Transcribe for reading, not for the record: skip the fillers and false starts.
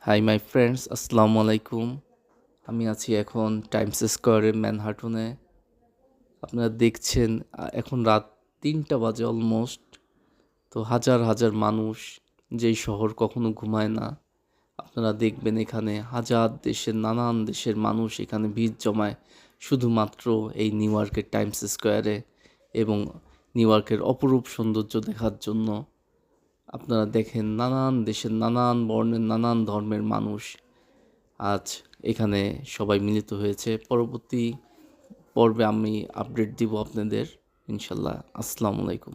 Hi my friends, আসসালামু আলাইকুম। আমি আছি এখন টাইমস স্কোয়ারে ম্যানহাটনে। আপনারা দেখছেন এখন রাত ৩টা বাজে অলমোস্ট। তো হাজার হাজার মানুষ, যেই শহর কখনো ঘুমায় না। আপনারা দেখবেন এখানে নানান দেশের মানুষ এখানে ভিড় জমায় শুধুমাত্র এই নিউ ইয়র্কের টাইমস স্কোয়ারে এবং নিউ ইয়র্কের অপরূপ সৌন্দর্য দেখার জন্য। আপনারা দেখেন নানান দেশের নানান বর্ণের নানান ধর্মের মানুষ আজ এখানে সবাই মিলিত হয়েছে। পরবর্তী পর্বে আমি আপডেট দিব আপনাদের, ইনশাল্লাহ। আসসালামু আলাইকুম।